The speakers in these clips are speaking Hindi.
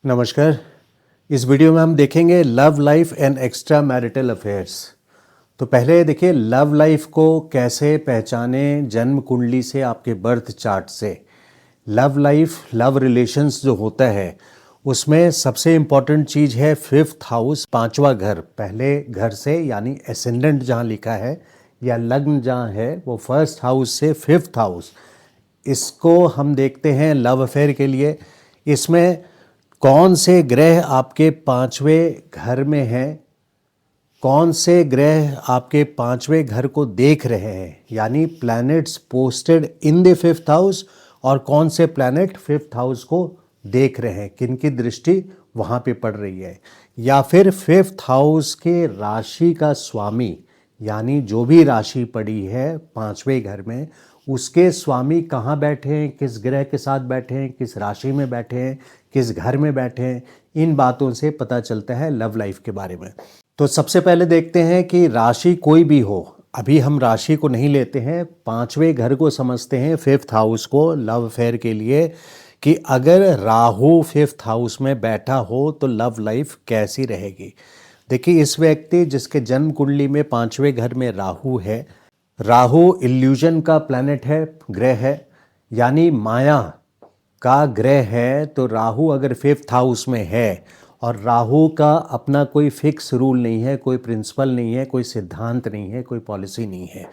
नमस्कार। इस वीडियो में हम देखेंगे love life and extra marital affairs. तो पहले देखिए लव लाइफ को कैसे पहचाने जन्म कुंडली से, आपके बर्थ चार्ट से। लव लाइफ, लव रिलेशंस जो होता है उसमें सबसे इम्पॉर्टेंट चीज़ है फिफ्थ हाउस, पांचवा घर। पहले घर से यानी एसेंडेंट जहाँ लिखा है या लग्न जहाँ है वो फर्स्ट हाउस से फिफ्थ हाउस, इसको हम देखते हैं लव अफेयर के लिए। इसमें कौन से ग्रह आपके पांचवें घर में हैं, कौन से ग्रह आपके पांचवें घर को देख रहे हैं, यानी planets posted in the fifth house, और कौन से प्लैनेट फिफ्थ हाउस को देख रहे हैं, किन की दृष्टि वहाँ पे पड़ रही है। या फिर फिफ्थ हाउस के राशि का स्वामी, यानी जो भी राशि पड़ी है पांचवें घर में, उसके स्वामी कहाँ बैठे हैं, किस ग्रह के साथ बैठे हैं, किस राशि में बैठे हैं, किस घर में बैठे हैं। इन बातों से पता चलता है लव लाइफ के बारे में। तो सबसे पहले देखते हैं कि राशि कोई भी हो, अभी हम राशि को नहीं लेते हैं, पांचवें घर को समझते हैं, फिफ्थ हाउस को लव अफेयर के लिए, कि अगर राहु फिफ्थ हाउस में बैठा हो तो लव लाइफ कैसी रहेगी। देखिए इस व्यक्ति जिसके जन्म कुंडली में पांचवें घर में राहु है, राहु इल्यूजन का प्लैनेट है, ग्रह है, यानी माया का ग्रह है। तो राहु अगर फिफ्थ हाउस में है और राहु का अपना कोई फिक्स रूल नहीं है, कोई प्रिंसिपल नहीं है, कोई सिद्धांत नहीं है, कोई पॉलिसी नहीं है,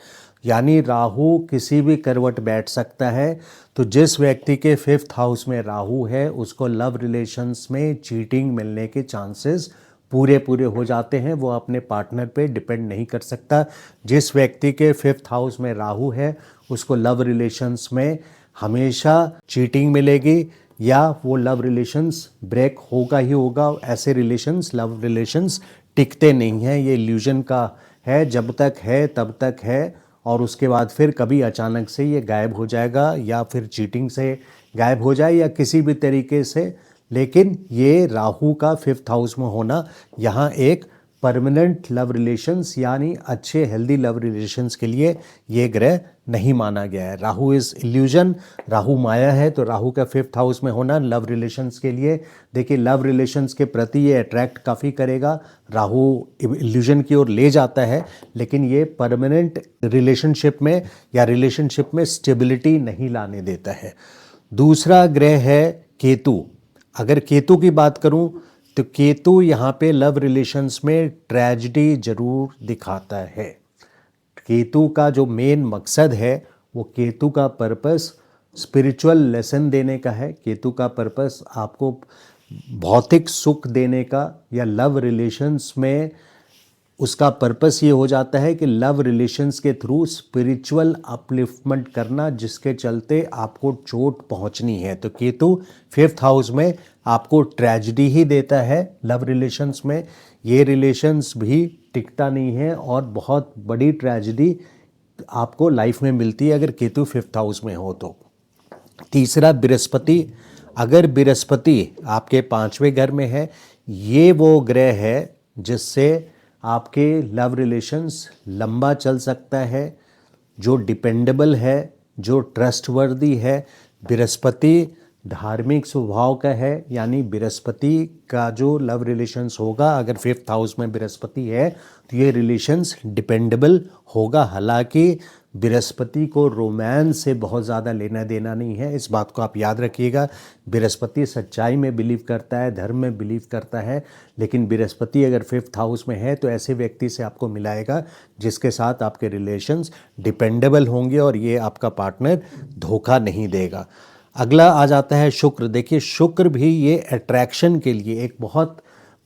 यानी राहु किसी भी करवट बैठ सकता है। तो जिस व्यक्ति के फिफ्थ हाउस में राहु है उसको लव रिलेशंस में चीटिंग मिलने के चांसेस पूरे हो जाते हैं, वो अपने पार्टनर पे डिपेंड नहीं कर सकता। जिस व्यक्ति के फिफ्थ हाउस में राहु है उसको लव रिलेशंस में हमेशा चीटिंग मिलेगी, या वो लव रिलेशंस ब्रेक होगा ही होगा। ऐसे रिलेशंस, लव रिलेशंस टिकते नहीं हैं, ये इल्यूजन का है, जब तक है तब तक है, और उसके बाद फिर कभी अचानक से ये गायब हो जाएगा, या फिर चीटिंग से गायब हो जाए, या किसी भी तरीके से। लेकिन ये राहु का फिफ्थ हाउस में होना यहाँ एक परमानेंट लव रिलेशंस यानी अच्छे हेल्दी लव रिलेशंस के लिए ये ग्रह नहीं माना गया है। राहु इज़ इल्यूजन, राहु माया है, तो राहु का फिफ्थ हाउस में होना लव रिलेशंस के लिए, देखिए लव रिलेशंस के प्रति ये अट्रैक्ट काफ़ी करेगा। राहु इल्यूजन की ओर ले जाता है, लेकिन ये परमानेंट रिलेशनशिप में या रिलेशनशिप में स्टेबिलिटी नहीं लाने देता है। दूसरा ग्रह है केतु। अगर केतु की बात करूं तो केतु यहाँ पे लव रिलेशंस में ट्रेजिडी जरूर दिखाता है। केतु का जो मेन मकसद है, वो केतु का पर्पस स्पिरिचुअल लेसन देने का है। केतु का पर्पस आपको भौतिक सुख देने का, या लव रिलेशंस में उसका पर्पस ये हो जाता है कि लव रिलेशंस के थ्रू स्पिरिचुअल अपलिफ्टमेंट करना, जिसके चलते आपको चोट पहुंचनी है। तो केतु फिफ्थ हाउस में आपको ट्रेजिडी ही देता है लव रिलेशंस में। ये रिलेशंस भी टिकता नहीं है और बहुत बड़ी ट्रेजिडी आपको लाइफ में मिलती है अगर केतु फिफ्थ हाउस में हो तो। तीसरा बृहस्पति। अगर बृहस्पति आपके पांचवें घर में है, ये वो ग्रह है जिससे आपके लव रिलेशंस लंबा चल सकता है, जो डिपेंडेबल है, जो ट्रस्टवर्दी है। बृहस्पति धार्मिक स्वभाव का है, यानी बृहस्पति का जो लव रिलेशंस होगा, अगर फिफ्थ हाउस में बृहस्पति है तो ये रिलेशंस डिपेंडेबल होगा। हालांकि बृहस्पति को रोमांस से बहुत ज़्यादा लेना देना नहीं है, इस बात को आप याद रखिएगा। बृहस्पति सच्चाई में बिलीव करता है, धर्म में बिलीव करता है, लेकिन बृहस्पति अगर फिफ्थ हाउस में है तो ऐसे व्यक्ति से आपको मिलाएगा जिसके साथ आपके रिलेशंस डिपेंडेबल होंगे और ये आपका पार्टनर धोखा नहीं देगा। अगला आ जाता है शुक्र। देखिए शुक्र भी ये अट्रैक्शन के लिए एक बहुत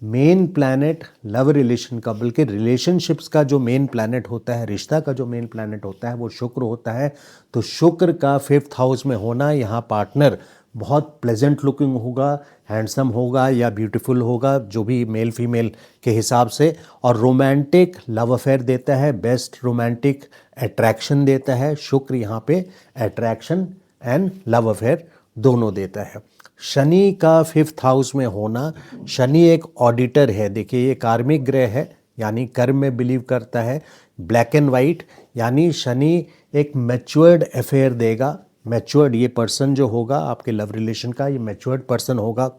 मेन प्लैनेट लव रिलेशन का, बल्कि रिलेशनशिप्स का जो मेन प्लैनेट होता है, रिश्ता का जो मेन प्लैनेट होता है वो शुक्र होता है। तो शुक्र का फिफ्थ हाउस में होना, यहाँ पार्टनर बहुत प्लेजेंट लुकिंग होगा, हैंडसम होगा या ब्यूटीफुल होगा, जो भी मेल फीमेल के हिसाब से, और रोमांटिक लव अफेयर देता है, बेस्ट रोमांटिक अट्रैक्शन देता है। शुक्र यहाँ पे अट्रैक्शन एंड लव अफेयर दोनों देता है। शनि का फिफ्थ हाउस में होना, शनि एक ऑडिटर है। देखिए ये कार्मिक ग्रह है, यानी कर्म में बिलीव करता है। ब्लैक एंड वाइट, यानी शनि एक मैच्योर्ड अफेयर देगा। मैच्योर्ड ये पर्सन जो होगा आपके लव रिलेशन का, ये मैच्योर्ड पर्सन होगा,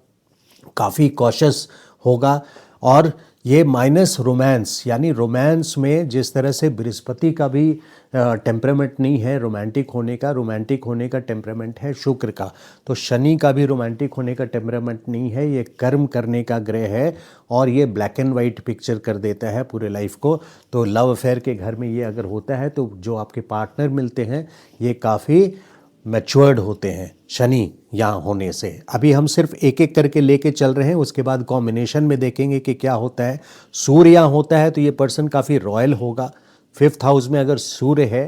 काफ़ी कॉशियस होगा। और ये माइनस रोमांस, यानी रोमांस में जिस तरह से बृहस्पति का भी टेम्परामेंट नहीं है रोमांटिक होने का टेम्परामेंट है शुक्र का, तो शनि का भी रोमांटिक होने का टेम्परामेंट नहीं है, ये कर्म करने का ग्रह है और ये ब्लैक एंड वाइट पिक्चर कर देता है पूरे लाइफ को। तो लव अफेयर के घर में ये अगर होता है तो जो आपके पार्टनर मिलते हैं ये काफ़ी मैच्योर्ड होते हैं शनि यहाँ होने से। अभी हम सिर्फ एक एक करके लेके चल रहे हैं, उसके बाद कॉम्बिनेशन में देखेंगे कि क्या होता है। सूर्य यहाँ होता है तो ये पर्सन काफ़ी रॉयल होगा। 5th हाउस में अगर सूर्य है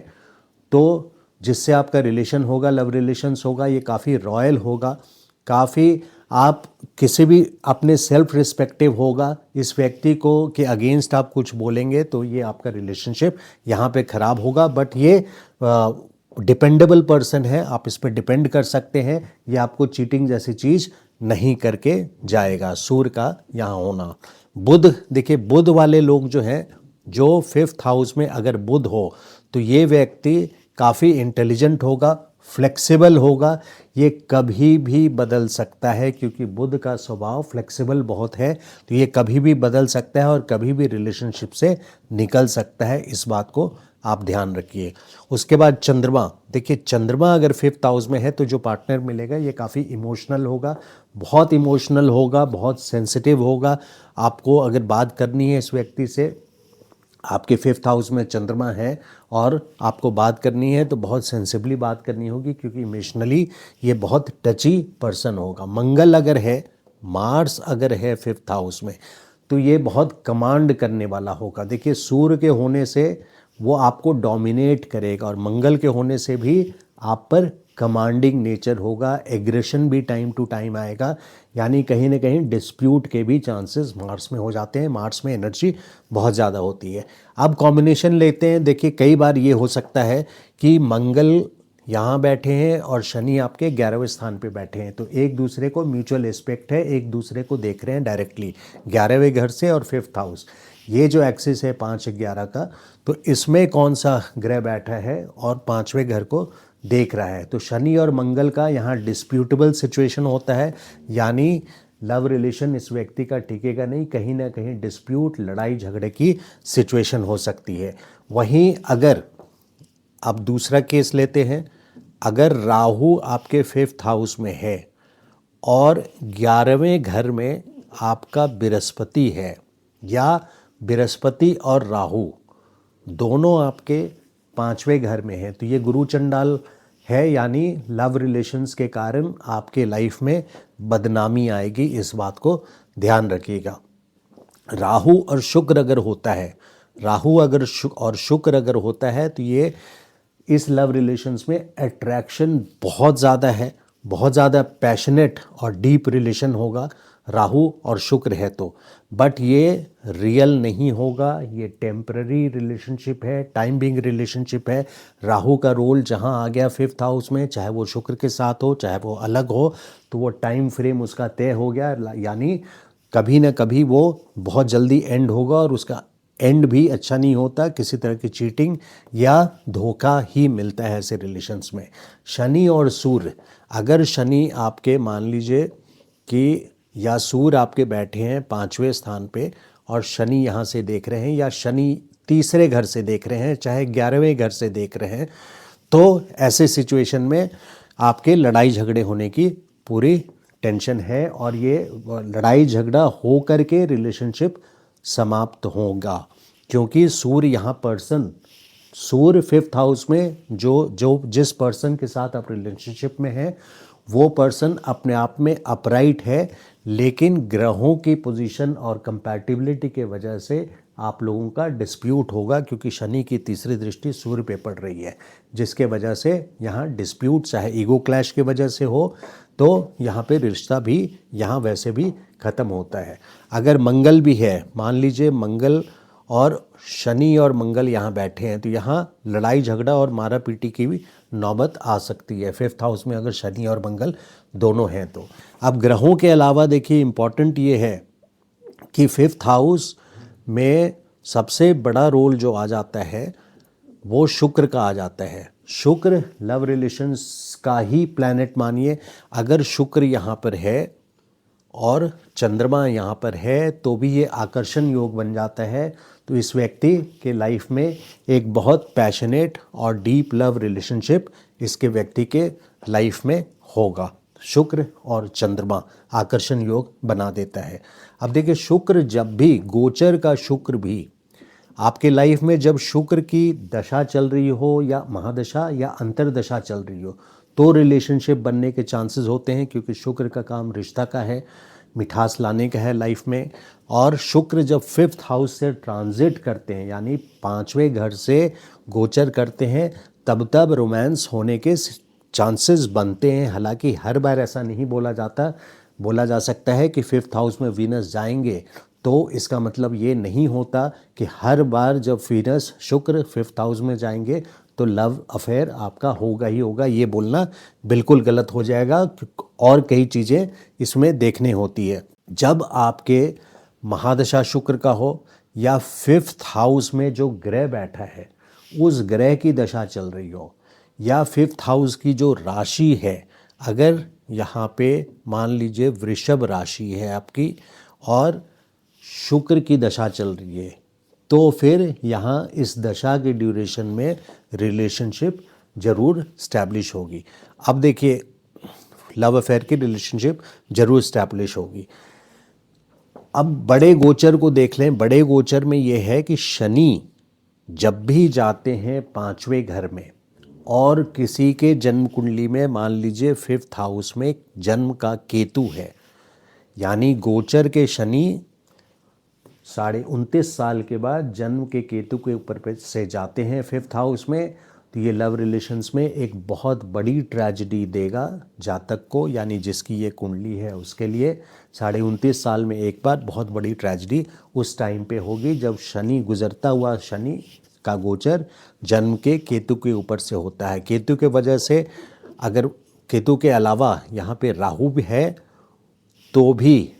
तो जिससे आपका रिलेशन होगा, लव रिलेशंस होगा, ये काफ़ी रॉयल होगा, काफ़ी आप किसी भी अपने सेल्फ रिस्पेक्टिव होगा। इस व्यक्ति को के अगेंस्ट आप कुछ बोलेंगे तो ये आपका रिलेशनशिप यहाँ पे ख़राब होगा। बट ये डिपेंडेबल पर्सन है, आप इस पर डिपेंड कर सकते हैं, ये आपको चीटिंग जैसी चीज़ नहीं करके जाएगा। सूर्य का यहाँ होना। बुध, देखिए बुध वाले लोग जो हैं, जो 5th हाउस में अगर बुध हो तो ये व्यक्ति काफ़ी इंटेलिजेंट होगा, फ्लेक्सिबल होगा, ये कभी भी बदल सकता है क्योंकि बुध का स्वभाव फ्लेक्सिबल बहुत है, तो ये कभी भी बदल सकता है और कभी भी रिलेशनशिप से निकल सकता है, इस बात को आप ध्यान रखिए। उसके बाद चंद्रमा, देखिए चंद्रमा अगर 5th हाउस में है तो जो पार्टनर मिलेगा ये काफ़ी इमोशनल होगा, बहुत इमोशनल होगा, बहुत सेंसिटिव होगा। आपको अगर बात करनी है इस व्यक्ति से, आपके 5th हाउस में चंद्रमा है और आपको बात करनी है तो बहुत सेंसिबली बात करनी होगी क्योंकि इमोशनली ये बहुत टची पर्सन होगा। मंगल अगर है, मार्स अगर है 5th हाउस में तो ये बहुत कमांड करने वाला होगा। देखिए सूर्य के होने से वो आपको डोमिनेट करेगा और मंगल के होने से भी आप पर कमांडिंग नेचर होगा, एग्रेशन भी टाइम टू टाइम आएगा, यानी कहीं ना कहीं डिस्प्यूट के भी चांसेस मार्स में हो जाते हैं। मार्स में एनर्जी बहुत ज़्यादा होती है। अब कॉम्बिनेशन लेते हैं, देखिए कई बार ये हो सकता है कि मंगल यहाँ बैठे हैं और शनि आपके 11वें स्थान पे बैठे हैं, तो एक दूसरे को म्यूचुअल एस्पेक्ट है, एक दूसरे को देख रहे हैं डायरेक्टली 11वें घर से और 5th हाउस। ये जो एक्सिस है 5-11 का, तो इसमें कौन सा ग्रह बैठा है और 5वें घर को देख रहा है, तो शनि और मंगल का यहाँ डिस्प्यूटेबल सिचुएशन होता है, यानी लव रिलेशन इस व्यक्ति का टिकेगा नहीं, कहीं ना कहीं डिस्प्यूट, लड़ाई झगड़े की सिचुएशन हो सकती है। वहीं अगर अब दूसरा केस लेते हैं, अगर राहु आपके 5th हाउस में है और 11वें घर में आपका बृहस्पति है, या बृहस्पति और राहु दोनों आपके 5वें घर में है, तो ये गुरु चंडाल है, यानी लव रिलेशंस के कारण आपके लाइफ में बदनामी आएगी, इस बात को ध्यान रखिएगा। राहु और शुक्र अगर होता है, राहु अगर शुक्र अगर होता है तो ये इस लव रिलेशंस में अट्रैक्शन बहुत ज़्यादा है, बहुत ज़्यादा पैशनेट और डीप रिलेशन होगा राहु और शुक्र है तो, बट ये रियल नहीं होगा, ये टेम्पररी रिलेशनशिप है, टाइम बिंग रिलेशनशिप है। राहु का रोल जहाँ आ गया 5th हाउस में, चाहे वो शुक्र के साथ हो चाहे वो अलग हो, तो वो टाइम फ्रेम उसका तय हो गया, यानी कभी ना कभी वो बहुत जल्दी एंड होगा और उसका एंड भी अच्छा नहीं होता, किसी तरह की चीटिंग या धोखा ही मिलता है ऐसे रिलेशंस में। शनि और सूर्य, अगर शनि आपके मान लीजिए कि या सूर्य आपके बैठे हैं 5वें स्थान पे और शनि यहाँ से देख रहे हैं, या शनि तीसरे घर से देख रहे हैं, चाहे 11वें घर से देख रहे हैं, तो ऐसे सिचुएशन में आपके लड़ाई झगड़े होने की पूरी टेंशन है और ये लड़ाई झगड़ा हो करके रिलेशनशिप समाप्त होगा, क्योंकि सूर्य यहाँ पर्सन, सूर्य 5th हाउस में जो जिस पर्सन के साथ आप रिलेशनशिप में हैं वो पर्सन अपने आप में अपराइट है, लेकिन ग्रहों की पोजीशन और कंपैटिबिलिटी के वजह से आप लोगों का डिस्प्यूट होगा, क्योंकि शनि की तीसरी दृष्टि सूर्य पे पड़ रही है, जिसके वजह से यहाँ डिस्प्यूट, चाहे ईगो क्लैश की वजह से हो, तो यहाँ पे रिश्ता भी यहाँ वैसे भी ख़त्म होता है। अगर मंगल भी है, मान लीजिए मंगल और शनि और मंगल यहाँ बैठे हैं, तो यहाँ लड़ाई झगड़ा और मारा पीटी की भी नौबत आ सकती है 5th हाउस में अगर शनि और मंगल दोनों हैं तो। अब ग्रहों के अलावा देखिए इम्पॉर्टेंट ये है कि 5th हाउस में सबसे बड़ा रोल जो आ जाता है वो शुक्र का आ जाता है। शुक्र लव रिलेशंस का ही प्लैनेट मानिए, अगर शुक्र यहाँ पर है और चंद्रमा यहाँ पर है तो भी ये आकर्षण योग बन जाता है। तो इस व्यक्ति के लाइफ में एक बहुत पैशनेट और डीप लव रिलेशनशिप इसके व्यक्ति के लाइफ में होगा। शुक्र और चंद्रमा आकर्षण योग बना देता है। अब देखिए, शुक्र जब भी गोचर का शुक्र भी आपके लाइफ में जब शुक्र की दशा चल रही हो या महादशा या अंतरदशा चल रही हो तो रिलेशनशिप बनने के चांसेस होते हैं, क्योंकि शुक्र का काम रिश्ता का है, मिठास लाने का है लाइफ में। और शुक्र जब 5th हाउस से ट्रांजिट करते हैं यानी 5वें घर से गोचर करते हैं तब रोमांस होने के चांसेस बनते हैं। हालांकि हर बार ऐसा नहीं बोला जाता, बोला जा सकता है कि 5th हाउस में वीनस जाएंगे तो इसका मतलब ये नहीं होता कि हर बार जब वीनस शुक्र 5th हाउस में जाएंगे तो लव अफेयर आपका होगा ही होगा। ये बोलना बिल्कुल गलत हो जाएगा और कई चीज़ें इसमें देखने होती है। जब आपके महादशा शुक्र का हो या 5th हाउस में जो ग्रह बैठा है उस ग्रह की दशा चल रही हो या 5th हाउस की जो राशि है, अगर यहाँ पे मान लीजिए वृषभ राशि है आपकी और शुक्र की दशा चल रही है तो फिर यहाँ इस दशा के ड्यूरेशन में रिलेशनशिप जरूर स्टैब्लिश होगी। अब देखिए, लव अफेयर की रिलेशनशिप जरूर स्टैब्लिश होगी। अब बड़े गोचर को देख लें। बड़े गोचर में ये है कि शनि जब भी जाते हैं 5वें घर में और किसी के जन्म कुंडली में मान लीजिए 5th हाउस में जन्म का केतु है, यानी गोचर के शनि 29.5 साल के बाद जन्म के केतु के ऊपर से जाते हैं 5th हाउस में, तो ये लव रिलेशंस में एक बहुत बड़ी ट्रेजेडी देगा जातक को, यानी जिसकी ये कुंडली है उसके लिए 29.5 साल में एक बार बहुत बड़ी ट्रेजेडी उस टाइम पे होगी जब शनि गुजरता हुआ, शनि का गोचर जन्म के केतु के ऊपर से होता है। केतु के वजह से, अगर केतु के अलावा यहाँ पे राहु भी है तो भी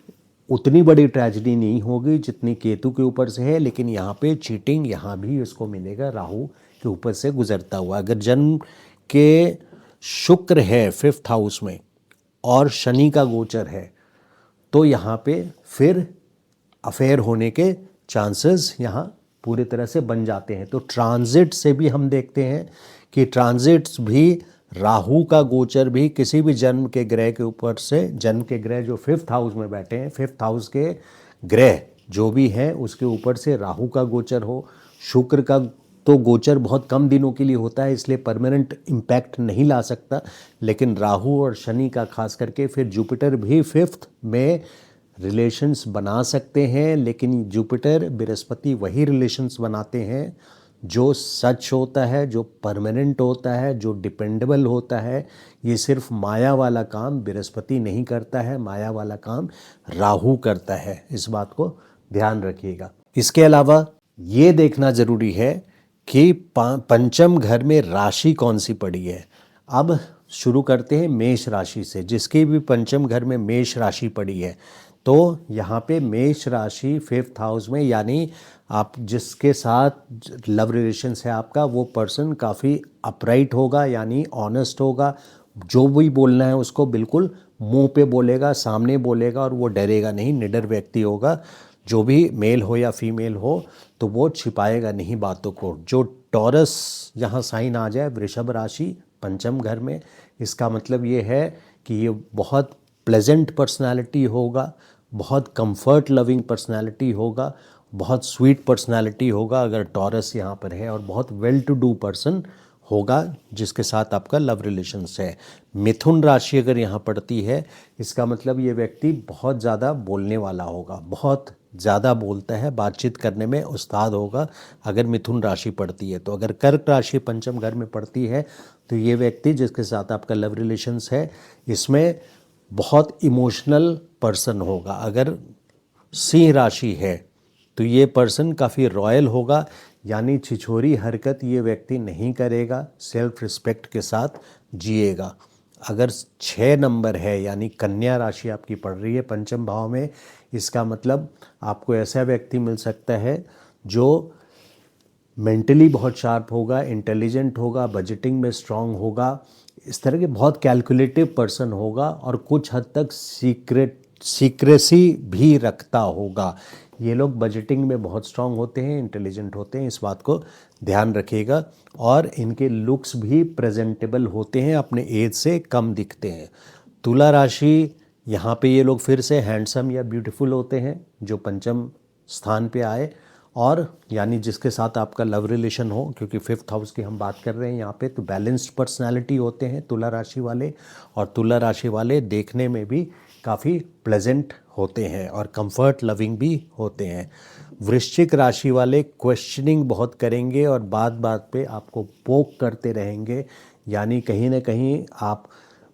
उतनी बड़ी ट्रेजेडी नहीं होगी जितनी केतु के ऊपर से है, लेकिन यहाँ पे चीटिंग यहाँ भी इसको मिलेगा राहु के ऊपर से गुजरता हुआ। अगर जन्म के शुक्र है 5th हाउस में और शनि का गोचर है तो यहाँ पे फिर अफेयर होने के चांसेस यहाँ पूरी तरह से बन जाते हैं। तो ट्रांजिट से भी हम देखते हैं कि ट्रांजिट्स भी, राहु का गोचर भी किसी भी जन्म के ग्रह के ऊपर से, जन्म के ग्रह जो 5th हाउस में बैठे हैं, 5th हाउस के ग्रह जो भी हैं उसके ऊपर से राहु का गोचर हो। शुक्र का तो गोचर बहुत कम दिनों के लिए होता है इसलिए परमानेंट इम्पैक्ट नहीं ला सकता, लेकिन राहु और शनि का खास करके, फिर जुपिटर भी 5th में रिलेशंस बना सकते हैं, लेकिन जुपिटर बृहस्पति वही रिलेशंस बनाते हैं जो सच होता है, जो परमानेंट होता है, जो डिपेंडेबल होता है। ये सिर्फ माया वाला काम बृहस्पति नहीं करता है, माया वाला काम राहु करता है। इस बात को ध्यान रखिएगा। इसके अलावा ये देखना जरूरी है कि पंचम घर में राशि कौन सी पड़ी है। अब शुरू करते हैं मेष राशि से। जिसके भी पंचम घर में मेष राशि पड़ी है तो यहाँ पे मेष राशि 5th हाउस में, यानी आप जिसके साथ लव रिलेशंस है आपका, वो पर्सन काफ़ी अपराइट होगा, यानी ऑनेस्ट होगा। जो भी बोलना है उसको बिल्कुल मुंह पे बोलेगा, सामने बोलेगा और वो डरेगा नहीं, निडर व्यक्ति होगा। जो भी मेल हो या फीमेल हो तो वो छिपाएगा नहीं बातों को। जो टॉरस यहाँ साइन आ जाए वृषभ राशि पंचम घर में, इसका मतलब ये है कि ये बहुत प्लेजेंट पर्सनालिटी होगा, बहुत कंफर्ट लविंग पर्सनालिटी होगा, बहुत स्वीट पर्सनालिटी होगा अगर टॉरस यहाँ पर है, और बहुत वेल टू डू पर्सन होगा जिसके साथ आपका लव रिलेशंस है। मिथुन राशि अगर यहाँ पड़ती है, इसका मतलब ये व्यक्ति बहुत ज़्यादा बोलने वाला होगा, बहुत ज़्यादा बोलता है, बातचीत करने में उस्ताद होगा अगर मिथुन राशि पड़ती है। तो अगर कर्क राशि पंचम घर में पड़ती है तो ये व्यक्ति जिसके साथ आपका लव रिलेशंस है इसमें बहुत इमोशनल पर्सन होगा। अगर सिंह राशि है तो ये पर्सन काफ़ी रॉयल होगा, यानी छिछोरी हरकत ये व्यक्ति नहीं करेगा, सेल्फ रिस्पेक्ट के साथ जिएगा। अगर 6 नंबर है यानी कन्या राशि आपकी पड़ रही है पंचम भाव में, इसका मतलब आपको ऐसा व्यक्ति मिल सकता है जो मेंटली बहुत शार्प होगा, इंटेलिजेंट होगा, बजटिंग में स्ट्रांग होगा, इस तरह के बहुत कैलकुलेटिव पर्सन होगा और कुछ हद तक सीक्रेट सीक्रेसी भी रखता होगा। ये लोग बजटिंग में बहुत स्ट्रांग होते हैं, इंटेलिजेंट होते हैं, इस बात को ध्यान रखिएगा। और इनके लुक्स भी प्रेजेंटेबल होते हैं, अपने एज से कम दिखते हैं। तुला राशि, यहाँ पे ये लोग फिर से हैंडसम या ब्यूटीफुल होते हैं, जो पंचम स्थान पे आए, और यानी जिसके साथ आपका लव रिलेशन हो, क्योंकि 5th हाउस की हम बात कर रहे हैं यहाँ पे। तो बैलेंस्ड पर्सनालिटी होते हैं तुला राशि वाले, और तुला राशि वाले देखने में भी काफ़ी प्लेजेंट होते हैं और कंफर्ट लविंग भी होते हैं। वृश्चिक राशि वाले क्वेश्चनिंग बहुत करेंगे और बात बात पे आपको पोक करते रहेंगे, यानी कहीं ना कहीं आप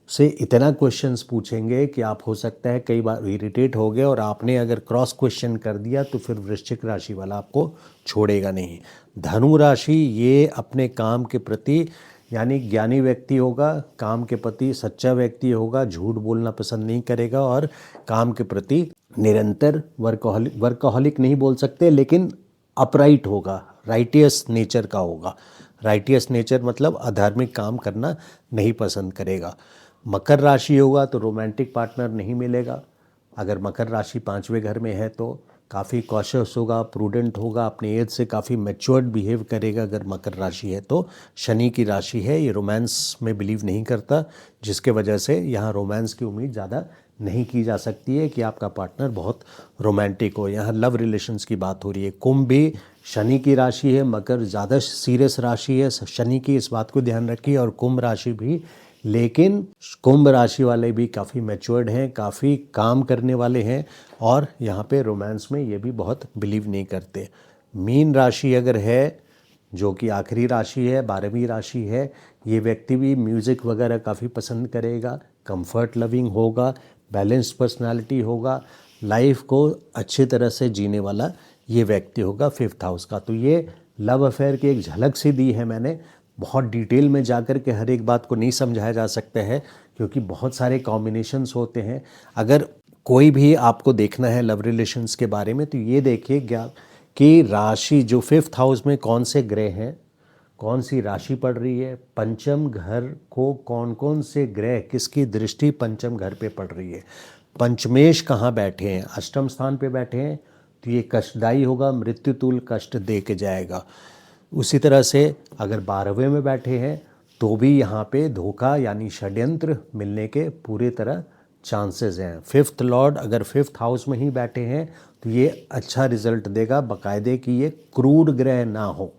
से इतना क्वेश्चंस पूछेंगे कि आप हो सकता है कई बार इरिटेट हो गए, और आपने अगर क्रॉस क्वेश्चन कर दिया तो फिर वृश्चिक राशि वाला आपको छोड़ेगा नहीं। धनु राशि, ये अपने काम के प्रति यानी ज्ञानी व्यक्ति होगा, काम के प्रति सच्चा व्यक्ति होगा, झूठ बोलना पसंद नहीं करेगा, और काम के प्रति निरंतर वर्कहोलिक नहीं बोल सकते, लेकिन अपराइट होगा, राइटियस नेचर का होगा। राइटियस नेचर मतलब अधार्मिक काम करना नहीं पसंद करेगा। मकर राशि होगा तो रोमांटिक पार्टनर नहीं मिलेगा। अगर मकर राशि 5वें घर में है तो काफ़ी कॉशियस होगा, प्रूडेंट होगा, अपने एज से काफ़ी मैच्योर्ड बिहेव करेगा अगर मकर राशि है तो। शनि की राशि है, ये रोमांस में बिलीव नहीं करता, जिसके वजह से यहाँ रोमांस की उम्मीद ज़्यादा नहीं की जा सकती है कि आपका पार्टनर बहुत रोमांटिक हो। यहाँ लव रिलेशंस की बात हो रही है। कुंभ भी शनि की राशि है, मकर ज़्यादा सीरियस राशि है शनि की, इस बात को ध्यान रखिए, और कुंभ राशि भी। लेकिन कुंभ राशि वाले भी काफ़ी मैच्योर्ड हैं, काफ़ी काम करने वाले हैं, और यहाँ पे रोमांस में ये भी बहुत बिलीव नहीं करते। मीन राशि अगर है, जो कि आखिरी राशि है, 12वीं राशि है, ये व्यक्ति भी म्यूज़िक वगैरह काफ़ी पसंद करेगा, कंफर्ट लविंग होगा, बैलेंस्ड पर्सनालिटी होगा, लाइफ को अच्छी तरह से जीने वाला ये व्यक्ति होगा 5th हाउस का। तो ये लव अफेयर की एक झलक सी दी है मैंने। बहुत डिटेल में जाकर के हर एक बात को नहीं समझाया जा सकता है, क्योंकि बहुत सारे कॉम्बिनेशंस होते हैं। अगर कोई भी आपको देखना है लव रिलेशंस के बारे में तो ये देखिए कि राशि जो 5th हाउस में कौन से ग्रह हैं, कौन सी राशि पड़ रही है, पंचम घर को कौन कौन से ग्रह, किसकी दृष्टि पंचम घर पे पड़ रही है, पंचमेश कहाँ बैठे हैं, अष्टम स्थान पे बैठे हैं तो ये कष्टदायी होगा, मृत्युतुल कष्ट दे के जाएगा। उसी तरह से अगर 12वें में बैठे हैं तो भी यहाँ पे धोखा यानी षड्यंत्र मिलने के पूरे तरह चांसेस हैं। 5th लॉर्ड अगर 5th हाउस में ही बैठे हैं तो ये अच्छा रिजल्ट देगा, बाकायदे कि ये क्रूर ग्रह ना हो।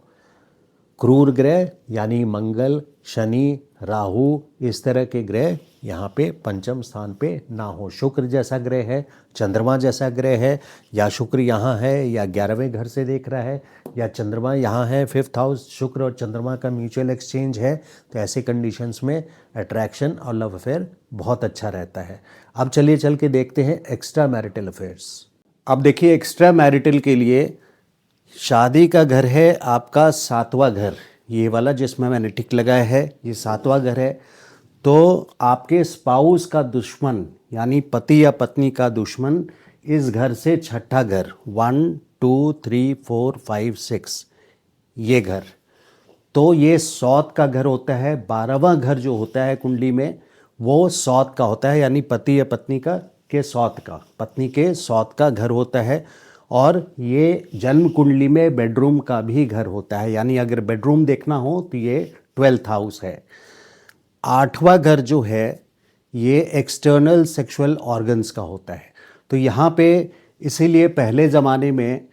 क्रूर ग्रह यानी मंगल, शनि, राहु, इस तरह के ग्रह यहाँ पे पंचम स्थान पे ना हो। शुक्र जैसा ग्रह है, चंद्रमा जैसा ग्रह है, या शुक्र यहाँ है या 11वें घर से देख रहा है, या चंद्रमा यहाँ है 5th हाउस, शुक्र और चंद्रमा का म्यूचुअल एक्सचेंज है, तो ऐसे कंडीशंस में अट्रैक्शन और लव अफेयर बहुत अच्छा रहता है। अब चलिए चल के देखते हैं एक्स्ट्रा मैरिटल अफेयर्स। अब देखिए एक्स्ट्रा मैरिटल के लिए शादी का घर है आपका 7वां घर, ये वाला जिसमें मैंने टिक लगाया है ये 7वां घर है। तो आपके स्पाउस का दुश्मन यानी पति या पत्नी का दुश्मन इस घर से 6ठा घर, 1 2 3 4 5 6 ये घर, तो ये सौत का घर होता है। 12वां घर जो होता है कुंडली में वो सौत का होता है, यानी पति या पत्नी का के सौत का, पत्नी के सौत का घर होता है। और ये जन्म कुंडली में बेडरूम का भी घर होता है, यानी अगर बेडरूम देखना हो तो ये 12th हाउस है। 8वां घर जो है ये एक्सटर्नल सेक्सुअल ऑर्गन्स का होता है। तो यहाँ पे इसीलिए पहले ज़माने में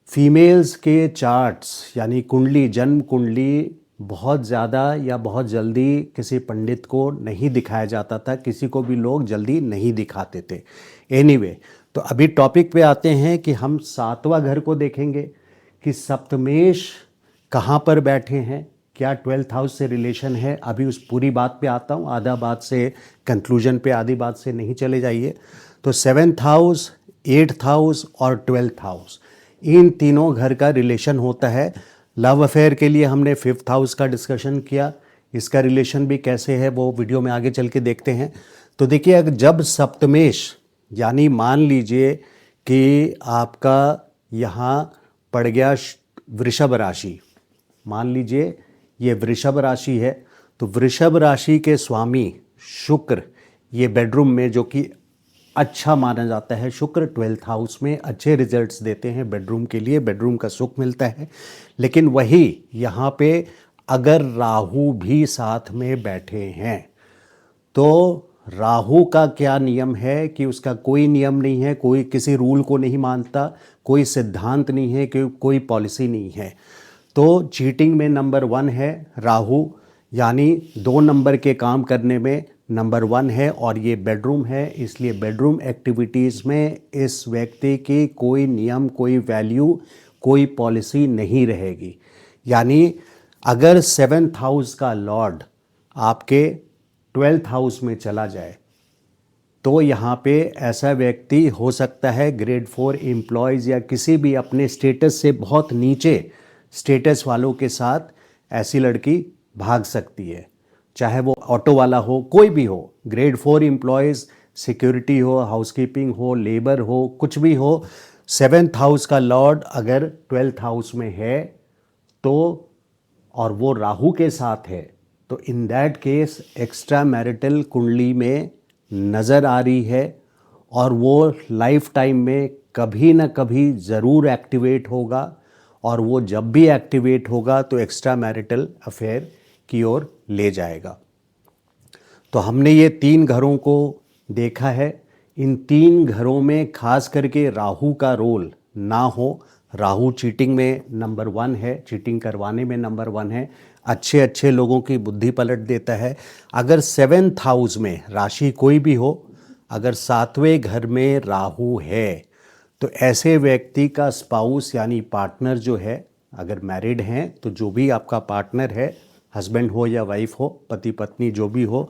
फीमेल्स के चार्ट्स यानी कुंडली, जन्म कुंडली बहुत ज़्यादा या बहुत जल्दी किसी पंडित को नहीं दिखाया जाता था, किसी को भी लोग जल्दी नहीं दिखाते थे। एनीवे, तो अभी टॉपिक पे आते हैं कि हम 7वां घर को देखेंगे कि सप्तमेश कहाँ पर बैठे हैं, क्या 12th हाउस से रिलेशन है। अभी उस पूरी बात पे आता हूँ, आधा बात से कंक्लूजन पे, आधी बात से नहीं चले जाइए। तो 7th हाउस, 8th हाउस और 12th हाउस, इन तीनों घर का रिलेशन होता है। लव अफेयर के लिए हमने 5th हाउस का डिस्कशन किया, इसका रिलेशन भी कैसे है वो वीडियो में आगे चल के देखते हैं। तो देखिए, अगर जब सप्तमेश यानी मान लीजिए कि आपका यहाँ पड़ गया वृषभ राशि, मान लीजिए ये वृषभ राशि है, तो वृषभ राशि के स्वामी शुक्र ये बेडरूम में, जो कि अच्छा माना जाता है। शुक्र 12th हाउस में अच्छे रिजल्ट्स देते हैं बेडरूम के लिए, बेडरूम का सुख मिलता है। लेकिन वही यहाँ पे अगर राहु भी साथ में बैठे हैं तो राहु का क्या नियम है कि उसका कोई नियम नहीं है, कोई किसी रूल को नहीं मानता, कोई सिद्धांत नहीं है, कोई पॉलिसी नहीं है। तो चीटिंग में नंबर 1 है राहु, यानी 2 नंबर के काम करने में नंबर 1 है, और ये बेडरूम है, इसलिए बेडरूम एक्टिविटीज़ में इस व्यक्ति की कोई नियम, कोई वैल्यू, कोई पॉलिसी नहीं रहेगी। यानी अगर 7th हाउस का लॉर्ड आपके 12th हाउस में चला जाए तो यहाँ पे ऐसा व्यक्ति हो सकता है ग्रेड 4 एम्प्लॉयज़ या किसी भी अपने स्टेटस से बहुत नीचे स्टेटस वालों के साथ ऐसी लड़की भाग सकती है, चाहे वो ऑटो वाला हो, कोई भी हो। ग्रेड 4 एम्प्लॉयज़, सिक्योरिटी हो, हाउसकीपिंग हो, लेबर हो, कुछ भी हो, 7th हाउस का लॉर्ड अगर 12th हाउस में है तो और वो राहु के साथ है तो in that case extra marital कुंडली में नज़र आ रही है, और वो लाइफ टाइम में कभी ना कभी ज़रूर एक्टिवेट होगा, और वो जब भी एक्टिवेट होगा तो एक्स्ट्रा मैरिटल अफेयर की ओर ले जाएगा। तो हमने ये 3 घरों को देखा है। इन 3 घरों में खास करके राहु का रोल ना हो। राहु चीटिंग में नंबर 1 है, चीटिंग करवाने में नंबर 1 है, अच्छे अच्छे लोगों की बुद्धि पलट देता है। अगर 7th हाउस में राशि कोई भी हो, अगर 7वें घर में राहु है तो ऐसे व्यक्ति का स्पाउस यानी पार्टनर जो है, अगर मैरिड हैं तो जो भी आपका पार्टनर है, हस्बैंड हो या वाइफ हो, पति पत्नी जो भी हो,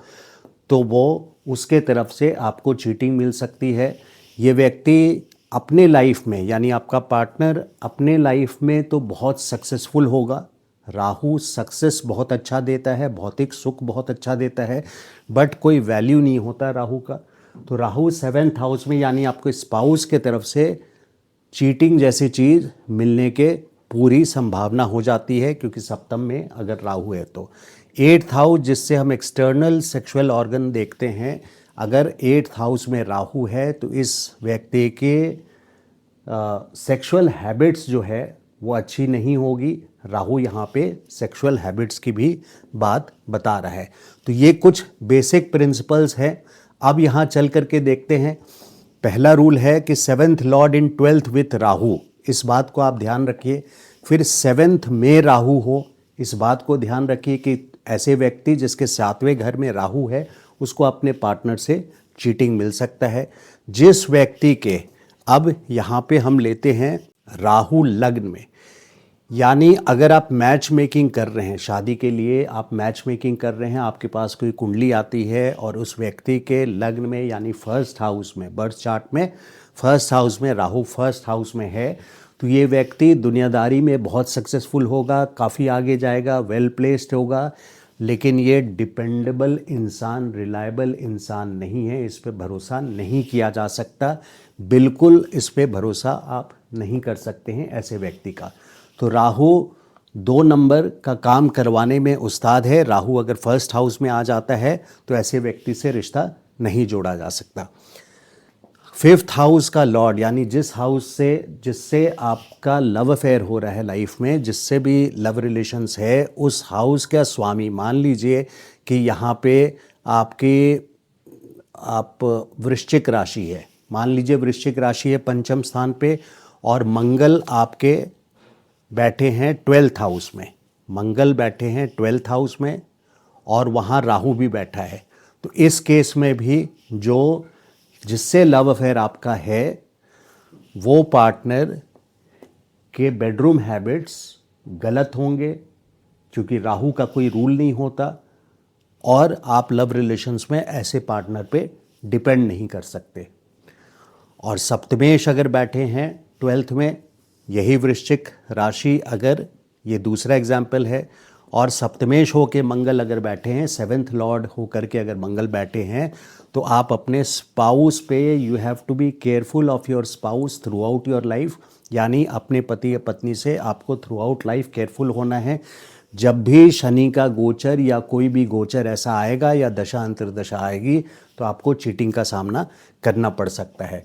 तो वो उसके तरफ से आपको चीटिंग मिल सकती है। ये व्यक्ति अपने लाइफ में, यानी आपका पार्टनर अपने लाइफ में तो बहुत सक्सेसफुल होगा। राहु सक्सेस बहुत अच्छा देता है, भौतिक सुख बहुत अच्छा देता है, बट कोई वैल्यू नहीं होता राहु का। तो राहु 7th हाउस में, यानी आपको स्पाउस के तरफ से चीटिंग जैसी चीज़ मिलने के पूरी संभावना हो जाती है, क्योंकि सप्तम में अगर राहु है तो 8th हाउस जिससे हम एक्सटर्नल सेक्सुअल ऑर्गन देखते हैं, अगर 8th हाउस में राहु है तो इस व्यक्ति के सेक्सुअल हैबिट्स जो है वो अच्छी नहीं होगी। राहु यहाँ पे सेक्सुअल हैबिट्स की भी बात बता रहा है। तो ये कुछ बेसिक प्रिंसिपल्स हैं। अब यहाँ चल करके देखते हैं। पहला रूल है कि 7th Lord in 12th with Rahu, इस बात को आप ध्यान रखिए। फिर 7th में राहु हो, इस बात को ध्यान रखिए कि ऐसे व्यक्ति जिसके 7वें घर में राहु है उसको अपने पार्टनर से चीटिंग मिल सकता है। जिस व्यक्ति के, अब यहाँ पे हम लेते हैं राहु लग्न में, यानी अगर आप मैच मेकिंग कर रहे हैं, शादी के लिए आप मैच मेकिंग कर रहे हैं, आपके पास कोई कुंडली आती है और उस व्यक्ति के लग्न में यानी 1st हाउस में, बर्थ चार्ट में 1st हाउस में राहु 1st हाउस में है, तो ये व्यक्ति दुनियादारी में बहुत सक्सेसफुल होगा, काफ़ी आगे जाएगा, वेल प्लेस्ड होगा। लेकिन ये डिपेंडेबल इंसान, रिलायबल इंसान नहीं है, इस पे भरोसा नहीं किया जा सकता। बिल्कुल इस पे भरोसा आप नहीं कर सकते हैं ऐसे व्यक्ति का। तो राहु 2 नंबर का काम करवाने में उस्ताद है। राहु अगर 1st हाउस में आ जाता है तो ऐसे व्यक्ति से रिश्ता नहीं जोड़ा जा सकता। 5th हाउस का लॉर्ड, यानी जिस हाउस से, जिससे आपका लव अफेयर हो रहा है लाइफ में, जिससे भी लव रिलेशंस है, उस हाउस का स्वामी, मान लीजिए कि यहाँ पे आप वृश्चिक राशि है, मान लीजिए वृश्चिक राशि है 5म स्थान पे, और मंगल आपके बैठे हैं 12th हाउस में, मंगल बैठे हैं 12th हाउस में और वहाँ राहु भी बैठा है। तो इस केस में भी जो जिससे लव अफेयर आपका है वो पार्टनर के बेडरूम हैबिट्स गलत होंगे, क्योंकि राहु का कोई रूल नहीं होता, और आप लव रिलेशंस में ऐसे पार्टनर पे डिपेंड नहीं कर सकते। और सप्तमेश अगर बैठे हैं 12th में, यही वृश्चिक राशि, अगर ये दूसरा एग्जाम्पल है, और सप्तमेश हो के मंगल अगर बैठे हैं, 7th लॉर्ड हो करके अगर मंगल बैठे हैं, तो आप अपने स्पाउस पे, you have to be careful of your spouse throughout your life, यानी अपने पति या पत्नी से आपको थ्रू आउट लाइफ केयरफुल होना है। जब भी शनि का गोचर या कोई भी गोचर ऐसा आएगा या दशा अंतर्दशा आएगी तो आपको चीटिंग का सामना करना पड़ सकता है।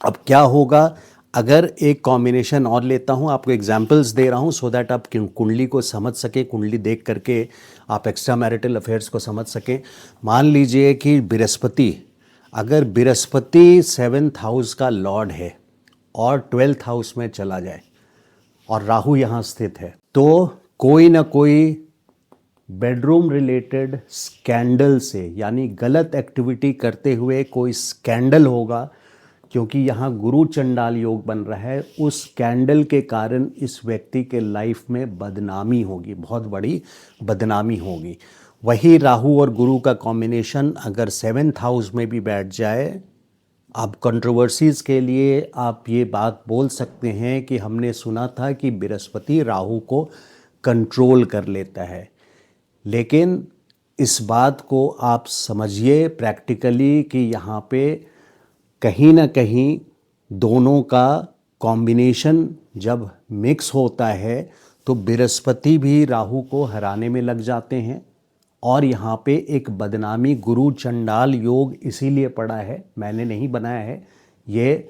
अब क्या होगा, अगर एक कॉम्बिनेशन और लेता हूँ, आपको एग्जांपल्स दे रहा हूँ सो दैट आप कुंडली को समझ सकें, कुंडली देख करके आप एक्स्ट्रा मैरिटल अफेयर्स को समझ सकें। मान लीजिए कि बृहस्पति, अगर बृहस्पति 7th हाउस का लॉर्ड है और 12th हाउस में चला जाए और राहु यहाँ स्थित है, तो कोई ना कोई बेडरूम रिलेटेड स्कैंडल से, यानी गलत एक्टिविटी करते हुए कोई स्कैंडल होगा, क्योंकि यहाँ गुरु चंडाल योग बन रहा है। उस स्कैंडल के कारण इस व्यक्ति के लाइफ में बदनामी होगी, बहुत बड़ी बदनामी होगी। वही राहु और गुरु का कॉम्बिनेशन अगर 7th हाउस में भी बैठ जाए, अब कंट्रोवर्सीज़ के लिए आप ये बात बोल सकते हैं कि हमने सुना था कि बृहस्पति राहु को कंट्रोल कर लेता है, लेकिन इस बात को आप समझिए प्रैक्टिकली कि यहाँ पे कहीं ना कहीं दोनों का कॉम्बिनेशन जब मिक्स होता है तो बृहस्पति भी राहु को हराने में लग जाते हैं। और यहाँ पे एक बदनामी गुरु चंडाल योग इसीलिए पड़ा है, मैंने नहीं बनाया है, ये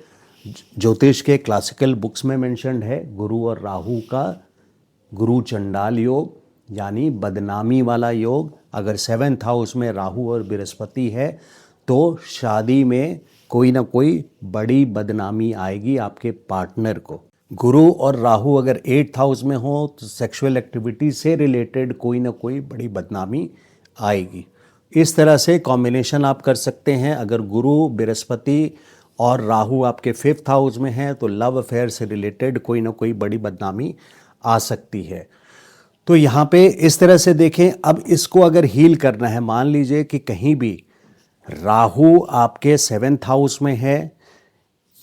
ज्योतिष के क्लासिकल बुक्स में मेंशन्ड है। गुरु और राहु का गुरु चंडाल योग यानी बदनामी वाला योग। अगर 7th हाउस में राहु और बृहस्पति है तो शादी में कोई ना कोई बड़ी बदनामी आएगी आपके पार्टनर को। गुरु और राहु अगर 8th हाउस में हो तो सेक्सुअल एक्टिविटी से रिलेटेड कोई ना कोई बड़ी बदनामी आएगी। इस तरह से कॉम्बिनेशन आप कर सकते हैं। अगर गुरु बृहस्पति और राहु आपके 5th हाउस में हैं तो लव अफेयर से रिलेटेड कोई ना कोई बड़ी बदनामी आ सकती है। तो यहाँ पे इस तरह से देखें। अब इसको अगर हील करना है, मान लीजिए कि कहीं भी राहु आपके 7th हाउस में है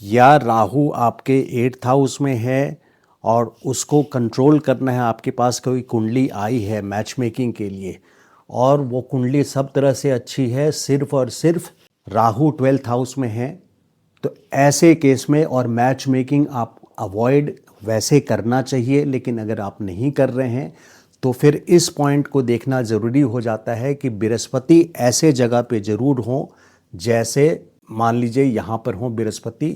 या राहु आपके 8th हाउस में है और उसको कंट्रोल करना है, आपके पास कोई कुंडली आई है मैच मेकिंग के लिए और वो कुंडली सब तरह से अच्छी है, सिर्फ और सिर्फ राहु 12th हाउस में है, तो ऐसे केस में और मैच मेकिंग आप अवॉइड वैसे करना चाहिए। लेकिन अगर आप नहीं कर रहे हैं तो फिर इस पॉइंट को देखना ज़रूरी हो जाता है कि बृहस्पति ऐसे जगह पे ज़रूर हो, जैसे मान लीजिए यहाँ पर हो बृहस्पति,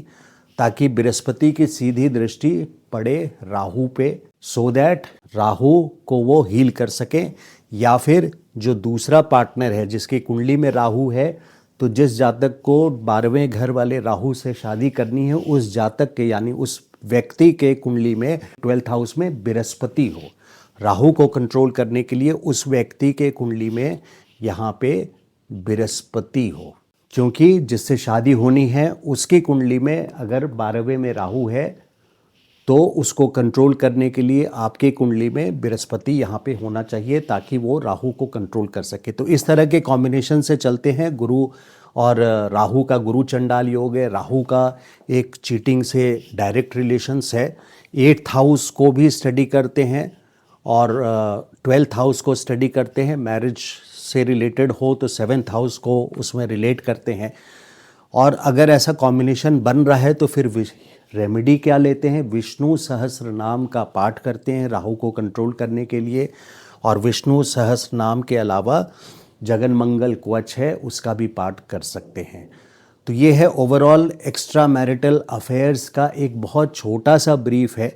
ताकि बृहस्पति की सीधी दृष्टि पड़े राहु पे, सो दैट राहु को वो हील कर सकें। या फिर जो दूसरा पार्टनर है जिसकी कुंडली में राहु है, तो जिस जातक को 12वें घर वाले राहु से शादी करनी है, उस जातक के यानी उस व्यक्ति के कुंडली में 12th हाउस में बृहस्पति हो। राहु को कंट्रोल करने के लिए उस व्यक्ति के कुंडली में यहाँ पे बृहस्पति हो, क्योंकि जिससे शादी होनी है उसकी कुंडली में अगर 12वें में राहु है तो उसको कंट्रोल करने के लिए आपके कुंडली में बृहस्पति यहाँ पे होना चाहिए, ताकि वो राहु को कंट्रोल कर सके। तो इस तरह के कॉम्बिनेशन से चलते हैं। गुरु और राहु का गुरु चंडाल योग है, राहु का एक चीटिंग से डायरेक्ट रिलेशंस है। 8th हाउस को भी स्टडी करते हैं और 12th हाउस को स्टडी करते हैं। मैरिज से रिलेटेड हो तो 7th हाउस को उसमें रिलेट करते हैं। और अगर ऐसा कॉम्बिनेशन बन रहा है तो फिर रेमेडी क्या लेते हैं, विष्णु सहस्त्र नाम का पाठ करते हैं राहु को कंट्रोल करने के लिए। और विष्णु सहस्त्र नाम के अलावा जगन मंगल कवच है, उसका भी पाठ कर सकते हैं। तो ये है ओवरऑल एक्स्ट्रा मैरिटल अफेयर्स का एक बहुत छोटा सा ब्रीफ है।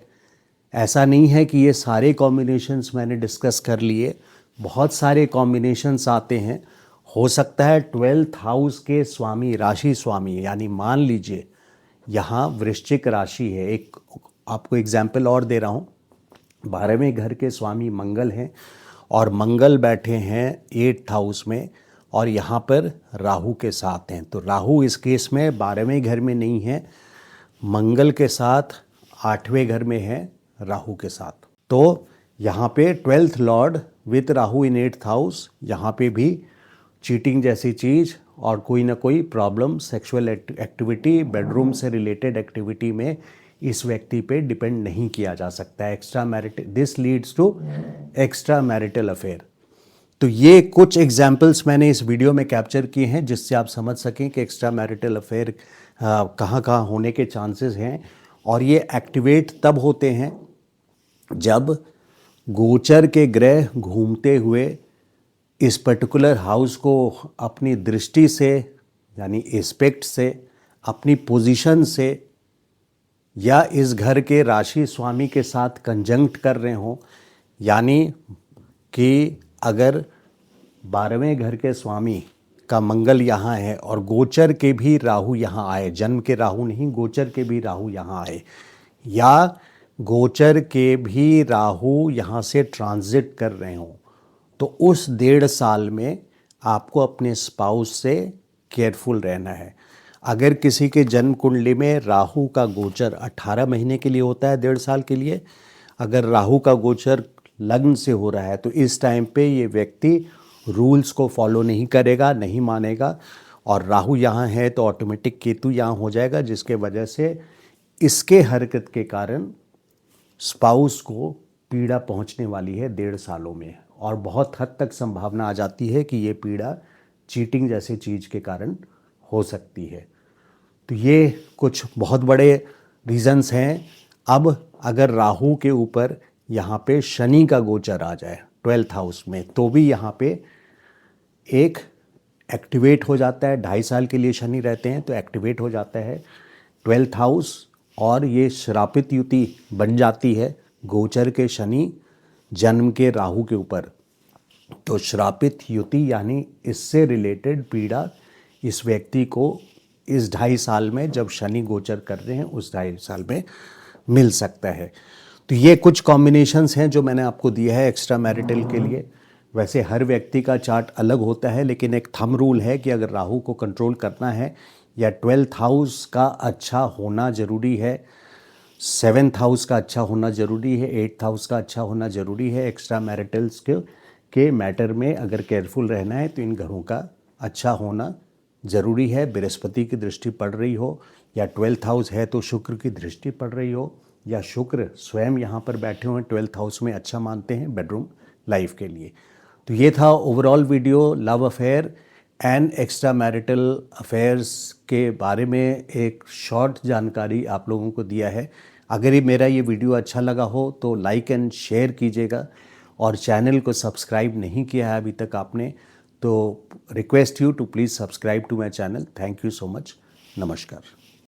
ऐसा नहीं है कि ये सारे कॉम्बिनेशंस मैंने डिस्कस कर लिए, बहुत सारे कॉम्बिनेशंस आते हैं। हो सकता है 12th हाउस के स्वामी, राशि स्वामी, यानी मान लीजिए यहाँ वृश्चिक राशि है, एक आपको एग्जाम्पल और दे रहा हूँ, 12वें घर के स्वामी मंगल हैं और मंगल बैठे हैं 8th हाउस में और यहाँ पर राहु के साथ हैं। तो राहु इस केस में 12वें घर में नहीं है, मंगल के साथ 8वें घर में है राहु के साथ। तो यहाँ पे 12th Lord with Rahu in 8th house, यहाँ पे भी चीटिंग जैसी चीज़ और कोई ना कोई प्रॉब्लम, सेक्सुअल एक्टिविटी, बेडरूम से रिलेटेड एक्टिविटी में इस व्यक्ति पे डिपेंड नहीं किया जा सकता है। Extra marital, this leads to extra marital affair. तो ये कुछ एग्जाम्पल्स मैंने इस वीडियो में कैप्चर किए हैं जिससे आप समझ सकें कि एक्स्ट्रा मैरिटल अफेयर कहाँ कहाँ होने के चांसेस हैं। और ये एक्टिवेट तब होते हैं जब गोचर के ग्रह घूमते हुए इस पर्टिकुलर हाउस को अपनी दृष्टि से यानी एस्पेक्ट से, अपनी पोजीशन से या इस घर के राशि स्वामी के साथ कंजंक्ट कर रहे हों, यानी कि अगर 12वें घर के स्वामी का मंगल यहाँ है और गोचर के भी राहु यहाँ आए, जन्म के राहु नहीं, गोचर के भी राहु यहाँ आए, या गोचर के भी राहु यहाँ से ट्रांजिट कर रहे हों, तो उस 1.5 साल में आपको अपने स्पाउस से केयरफुल रहना है। अगर किसी के जन्म कुंडली में राहु का गोचर 18 महीने के लिए होता है, 1.5 साल के लिए, अगर राहु का गोचर लग्न से हो रहा है तो इस टाइम पे ये व्यक्ति रूल्स को फॉलो नहीं करेगा, नहीं मानेगा, और राहु यहाँ है तो ऑटोमेटिक केतु यहाँ हो जाएगा, जिसके वजह से इसके हरकत के कारण स्पाउस को पीड़ा पहुँचने वाली है 1.5 सालों में, और बहुत हद तक संभावना आ जाती है कि ये पीड़ा चीटिंग जैसे चीज़ के कारण हो सकती है। तो ये कुछ बहुत बड़े रीज़न्स हैं। अब अगर राहु के ऊपर यहाँ पे शनि का गोचर आ जाए 12th हाउस में, तो भी यहाँ पे एक एक्टिवेट हो जाता है। 2.5 साल के लिए शनि रहते हैं तो एक्टिवेट हो जाता है 12th हाउस, और ये श्रापित युति बन जाती है गोचर के शनि जन्म के राहु के ऊपर। तो श्रापित युति यानी इससे रिलेटेड पीड़ा इस व्यक्ति को इस 2.5 साल में, जब शनि गोचर कर रहे हैं उस 2.5 साल में मिल सकता है। तो ये कुछ कॉम्बिनेशंस हैं जो मैंने आपको दिया है एक्स्ट्रा मैरिटल के लिए। वैसे हर व्यक्ति का चार्ट अलग होता है, लेकिन एक थंब रूल है कि अगर राहु को कंट्रोल करना है या 12th हाउस का अच्छा होना ज़रूरी है, 7th हाउस का अच्छा होना ज़रूरी है, 8th हाउस का अच्छा होना ज़रूरी है। एक्स्ट्रा मैरिटल्स के मैटर में अगर केयरफुल रहना है तो इन घरों का अच्छा होना ज़रूरी है। बृहस्पति की दृष्टि पड़ रही हो, या 12th हाउस है तो शुक्र की दृष्टि पड़ रही हो, या शुक्र स्वयं यहाँ पर बैठे हुए 12th हाउस में अच्छा मानते हैं बेडरूम लाइफ के लिए। तो ये था overall video love affair and extra marital affairs के बारे में एक शॉर्ट जानकारी आप लोगों को दिया है। अगर मेरा ये वीडियो अच्छा लगा हो तो लाइक एंड शेयर कीजिएगा, और चैनल को सब्सक्राइब नहीं किया है अभी तक आपने तो request you to please subscribe to my channel. Thank you so much. नमस्कार।